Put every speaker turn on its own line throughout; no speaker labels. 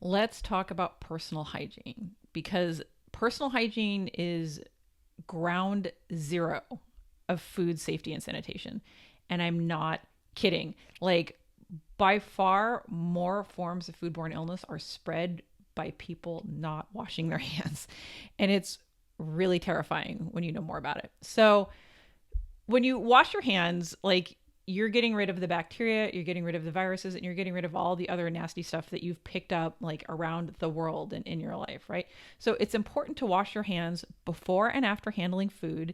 Let's talk about personal hygiene because personal hygiene is ground zero of food safety and sanitation. And I'm not kidding. Like, by far, more forms of foodborne illness are spread by people not washing their hands. And it's really terrifying when you know more about it. So, when you wash your hands, like, you're getting rid of the bacteria, you're getting rid of the viruses, and you're getting rid of all the other nasty stuff that you've picked up like around the world and in your life, right? So it's important to wash your hands before and after handling food,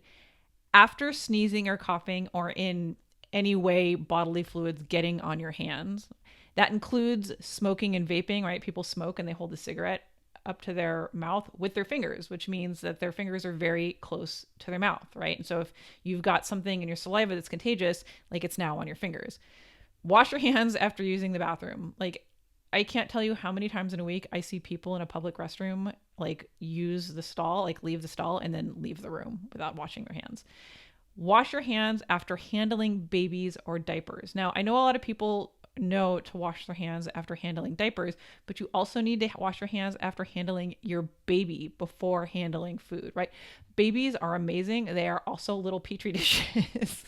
after sneezing or coughing, or in any way bodily fluids getting on your hands. That includes smoking and vaping, right? People smoke and they hold the cigarette up to their mouth with their fingers, which means that their fingers are very close to their mouth, right? And so if you've got something in your saliva that's contagious, like, it's now on your fingers. Wash your hands after using the bathroom. Like, I can't tell you how many times in a week I see people in a public restroom like use the stall, like leave the stall and then leave the room without washing their hands. Wash your hands after handling babies or diapers. Now, I know a lot of people know to wash their hands after handling diapers, but you also need to wash your hands after handling your baby before handling food, right? Babies are amazing. They are also little petri dishes.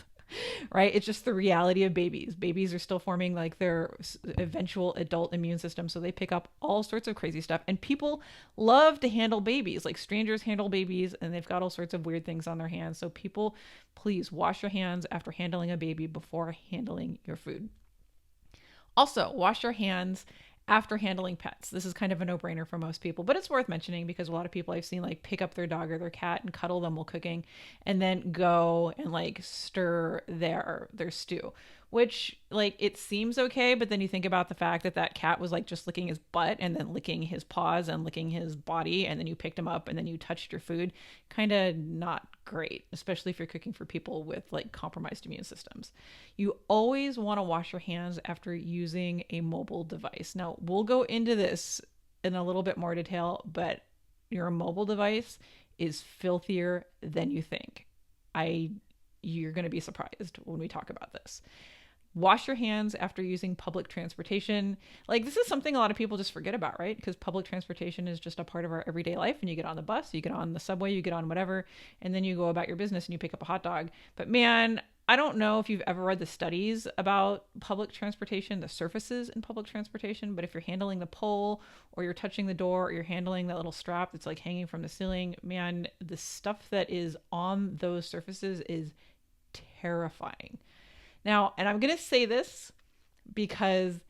Right? It's just the reality of babies. Babies are still forming like their eventual adult immune system. So they pick up all sorts of crazy stuff. And people love to handle babies. Like, strangers handle babies and they've got all sorts of weird things on their hands. So people, please wash your hands after handling a baby before handling your food. Also, wash your hands after handling pets. This is kind of a no-brainer for most people, but it's worth mentioning because a lot of people I've seen like pick up their dog or their cat and cuddle them while cooking and then go and like stir their stew, which, like, it seems okay, but then you think about the fact that that cat was like just licking his butt and then licking his paws and licking his body, and then you picked him up and then you touched your food. Kind of not great, especially if you're cooking for people with like compromised immune systems. You always want to wash your hands after using a mobile device. Now, we'll go into this in a little bit more detail, but your mobile device is filthier than you think. You're going to be surprised when we talk about this. Wash your hands after using public transportation. Like, this is something a lot of people just forget about, right? Because public transportation is just a part of our everyday life. And you get on the bus, you get on the subway, you get on whatever, and then you go about your business and you pick up a hot dog. But man, I don't know if you've ever read the studies about public transportation, the surfaces in public transportation, but if you're handling the pole or you're touching the door or you're handling that little strap that's like hanging from the ceiling, man, the stuff that is on those surfaces is terrifying. Now, and I'm going to say this because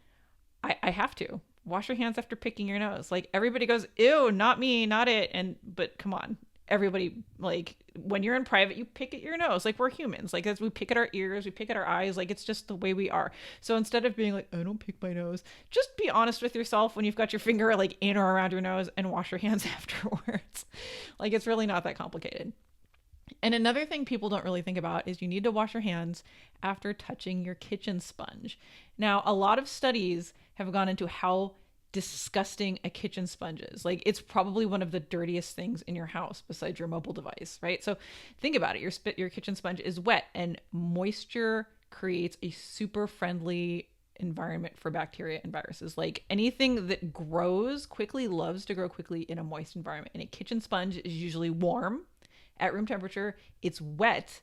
I have to. Wash your hands after picking your nose. Like, everybody goes, ew, not me, not it. But come on. Everybody, like, when you're in private, you pick at your nose. Like, we're humans. Like, as we pick at our ears, we pick at our eyes. Like, it's just the way we are. So instead of being like, I don't pick my nose, just be honest with yourself when you've got your finger like in or around your nose and wash your hands afterwards. Like, it's really not that complicated. And another thing people don't really think about is you need to wash your hands after touching your kitchen sponge. Now, a lot of studies have gone into how disgusting a kitchen sponge is. Like, it's probably one of the dirtiest things in your house besides your mobile device, right? So think about it. Your kitchen sponge is wet, and moisture creates a super friendly environment for bacteria and viruses. Like, anything that grows quickly loves to grow quickly in a moist environment. And a kitchen sponge is usually warm at room temperature. It's wet,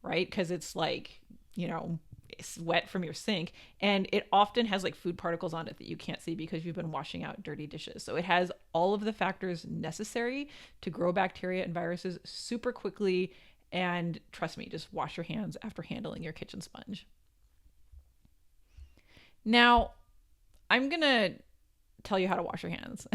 right? Because it's like, it's wet from your sink. And it often has like food particles on it that you can't see because you've been washing out dirty dishes. So it has all of the factors necessary to grow bacteria and viruses super quickly. And trust me, just wash your hands after handling your kitchen sponge. Now, I'm going to tell you how to wash your hands.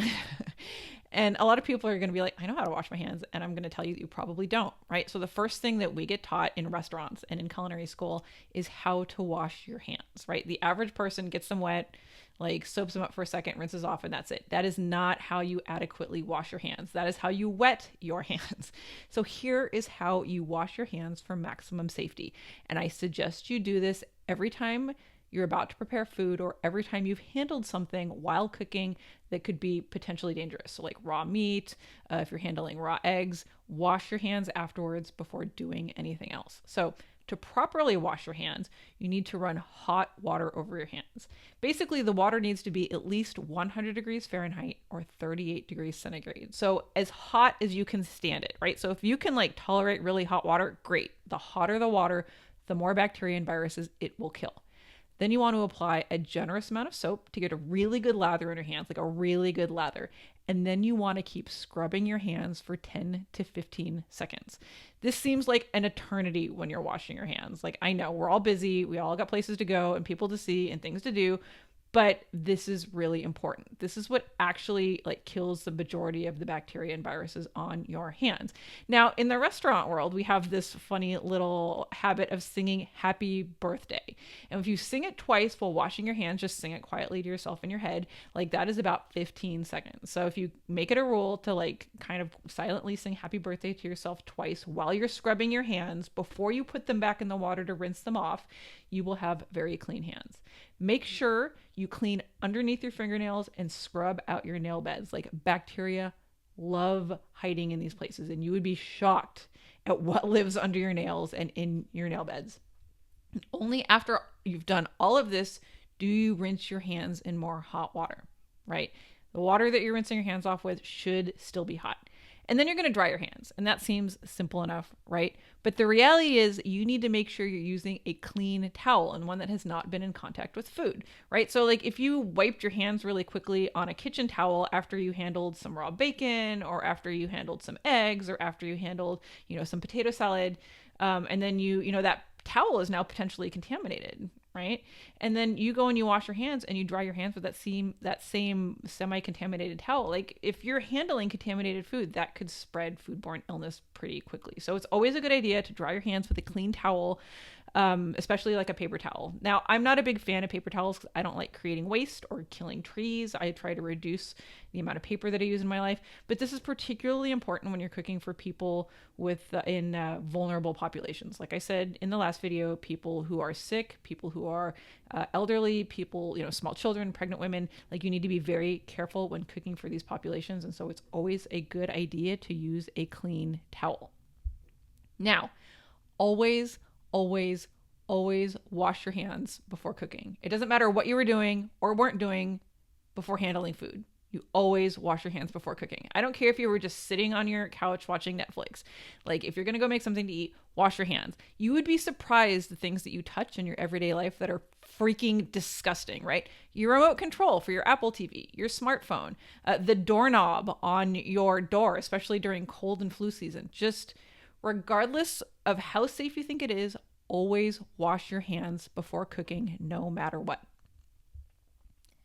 And a lot of people are going to be like, I know how to wash my hands. And I'm going to tell you that you probably don't, right? So the first thing that we get taught in restaurants and in culinary school is how to wash your hands, right? The average person gets them wet, like soaps them up for a second, rinses off, and that's it. That is not how you adequately wash your hands. That is how you wet your hands. So here is how you wash your hands for maximum safety. And I suggest you do this every time you're about to prepare food or every time you've handled something while cooking that could be potentially dangerous. So like raw meat, if you're handling raw eggs, wash your hands afterwards before doing anything else. So to properly wash your hands, you need to run hot water over your hands. Basically, the water needs to be at least 100 degrees Fahrenheit or 38 degrees centigrade. So as hot as you can stand it, right? So if you can like tolerate really hot water, great. The hotter the water, the more bacteria and viruses it will kill. Then you want to apply a generous amount of soap to get a really good lather in your hands, like a really good lather. And then you want to keep scrubbing your hands for 10 to 15 seconds. This seems like an eternity when you're washing your hands. Like, I know we're all busy, we all got places to go and people to see and things to do, but this is really important. This is what actually like kills the majority of the bacteria and viruses on your hands. Now, in the restaurant world, we have this funny little habit of singing happy birthday. And if you sing it twice while washing your hands, just sing it quietly to yourself in your head, like that is about 15 seconds. So if you make it a rule to like kind of silently sing happy birthday to yourself twice while you're scrubbing your hands before you put them back in the water to rinse them off, you will have very clean hands. Make sure you clean underneath your fingernails and scrub out your nail beds. Like, bacteria love hiding in these places, and you would be shocked at what lives under your nails and in your nail beds. Only after you've done all of this do you rinse your hands in more hot water, right? The water that you're rinsing your hands off with should still be hot. And then you're going to dry your hands. And that seems simple enough, right? But the reality is you need to make sure you're using a clean towel and one that has not been in contact with food, right? So like if you wiped your hands really quickly on a kitchen towel after you handled some raw bacon or after you handled some eggs or after you handled, some potato salad, and then that towel is now potentially contaminated, right? And then you go and you wash your hands and you dry your hands with that same semi-contaminated towel. Like if you're handling contaminated food, that could spread foodborne illness pretty quickly. So it's always a good idea to dry your hands with a clean towel, especially like a paper towel. Now, I'm not a big fan of paper towels because I don't like creating waste or killing trees. I try to reduce the amount of paper that I use in my life, but this is particularly important when you're cooking for people in vulnerable populations. Like I said in the last video, people who are sick, people who are elderly, people, small children, pregnant women, like you need to be very careful when cooking for these populations. And so it's always a good idea to use a clean towel. Now, always wash your hands before cooking. It doesn't matter what you were doing or weren't doing before handling food. You always wash your hands before cooking. I don't care if you were just sitting on your couch watching Netflix. Like if you're going to go make something to eat, wash your hands. You would be surprised the things that you touch in your everyday life that are freaking disgusting, right? Your remote control for your Apple TV, your smartphone, the doorknob on your door, especially during cold and flu season. Just regardless of how safe you think it is, always wash your hands before cooking, no matter what.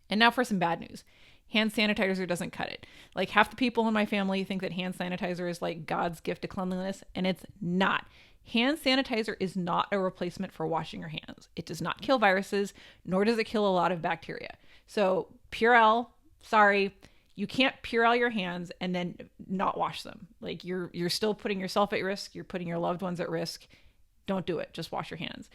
And now for some bad news. Hand sanitizer doesn't cut it. Like half the people in my family think that hand sanitizer is like God's gift to cleanliness, and it's not. Hand sanitizer is not a replacement for washing your hands. It does not kill viruses, nor does it kill a lot of bacteria. So Purell, sorry, you can't Purell your hands and then not wash them. Like you're still putting yourself at risk. You're putting your loved ones at risk. Don't do it. Just wash your hands.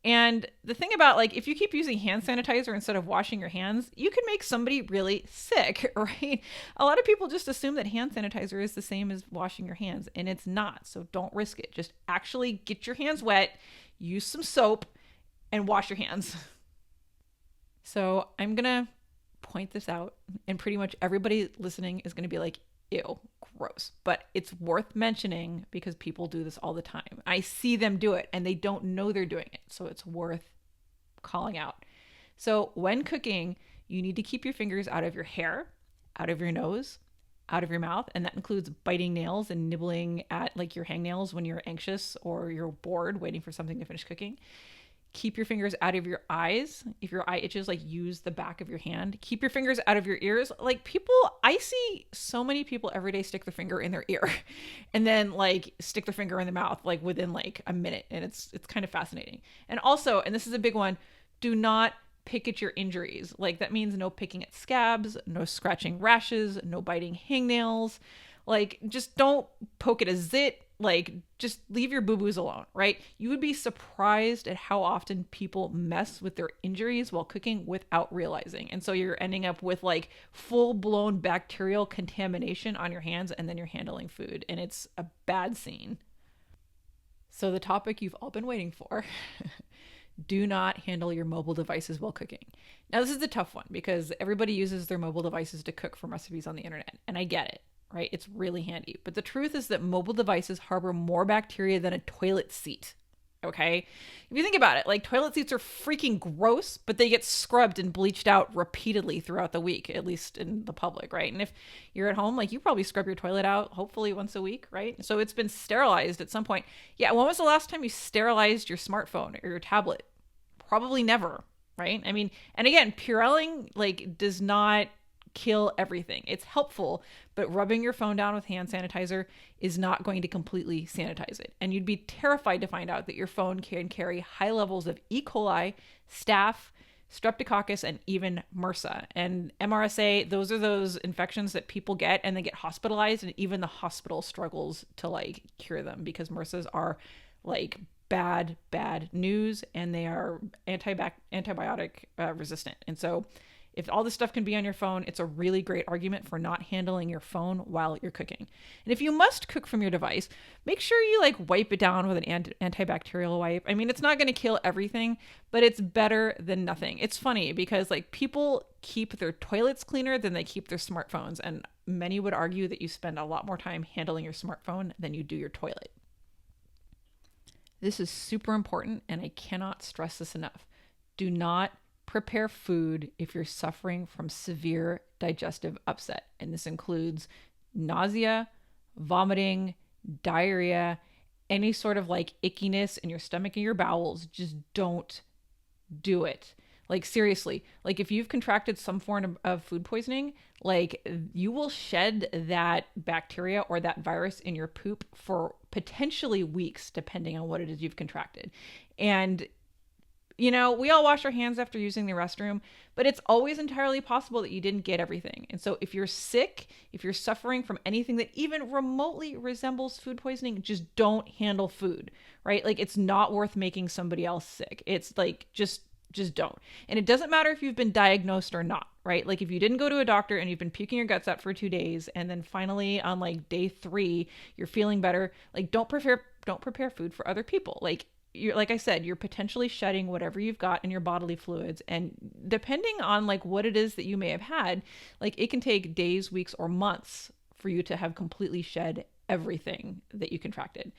And the thing about like, if you keep using hand sanitizer instead of washing your hands, you can make somebody really sick, right? A lot of people just assume that hand sanitizer is the same as washing your hands, and it's not. So don't risk it. Just actually get your hands wet, use some soap, and wash your hands. So I'm going to point this out, and pretty much everybody listening is going to be like, ew, gross. But it's worth mentioning because people do this all the time. I see them do it and they don't know they're doing it. So it's worth calling out. So when cooking, you need to keep your fingers out of your hair, out of your nose, out of your mouth. And that includes biting nails and nibbling at like your hangnails when you're anxious or you're bored waiting for something to finish cooking. Keep your fingers out of your eyes. If your eye itches, like use the back of your hand. Keep your fingers out of your ears. Like I see so many people every day stick their finger in their ear and then like stick their finger in the mouth, like within like a minute. And it's kind of fascinating. And also, and this is a big one, do not pick at your injuries. Like that means no picking at scabs, no scratching rashes, no biting hangnails. Like just don't poke at a zit. Like just leave your boo-boos alone, right? You would be surprised at how often people mess with their injuries while cooking without realizing. And so you're ending up with like full-blown bacterial contamination on your hands and then you're handling food and it's a bad scene. So, the topic you've all been waiting for. Do not handle your mobile devices while cooking. Now, this is a tough one because everybody uses their mobile devices to cook from recipes on the internet, and I get it, right? It's really handy. But the truth is that mobile devices harbor more bacteria than a toilet seat. Okay? If you think about it, like toilet seats are freaking gross, but they get scrubbed and bleached out repeatedly throughout the week, at least in the public, right? And if you're at home, like you probably scrub your toilet out hopefully once a week, right? So it's been sterilized at some point. Yeah, when was the last time you sterilized your smartphone or your tablet? Probably never, right? I mean, and again, Purelling like does not kill everything. It's helpful, but rubbing your phone down with hand sanitizer is not going to completely sanitize it. And you'd be terrified to find out that your phone can carry high levels of E. coli, staph, streptococcus, and even MRSA. And MRSA, those are those infections that people get and they get hospitalized, and even the hospital struggles to like cure them because MRSAs are like bad news, and they are antibiotic resistant. And so if all this stuff can be on your phone, it's a really great argument for not handling your phone while you're cooking. And if you must cook from your device, make sure you like wipe it down with an antibacterial wipe. I mean, it's not going to kill everything, but it's better than nothing. It's funny because like people keep their toilets cleaner than they keep their smartphones, and many would argue that you spend a lot more time handling your smartphone than you do your toilet. This is super important, and I cannot stress this enough. Do not prepare food if you're suffering from severe digestive upset. And this includes nausea, vomiting, diarrhea, any sort of like ickiness in your stomach and your bowels. Just don't do it. Like seriously, like if you've contracted some form of food poisoning, like you will shed that bacteria or that virus in your poop for potentially weeks, depending on what it is you've contracted. And you know, we all wash our hands after using the restroom, but it's always entirely possible that you didn't get everything. And so if you're sick, if you're suffering from anything that even remotely resembles food poisoning, just don't handle food, right? Like it's not worth making somebody else sick. It's like, just don't. And it doesn't matter if you've been diagnosed or not, right? Like if you didn't go to a doctor and you've been puking your guts out for 2 days, and then finally on like day 3, you're feeling better, like don't prepare food for other people. Like I said, you're potentially shedding whatever you've got in your bodily fluids. And depending on like what it is that you may have had, like it can take days, weeks, or months for you to have completely shed everything that you contracted.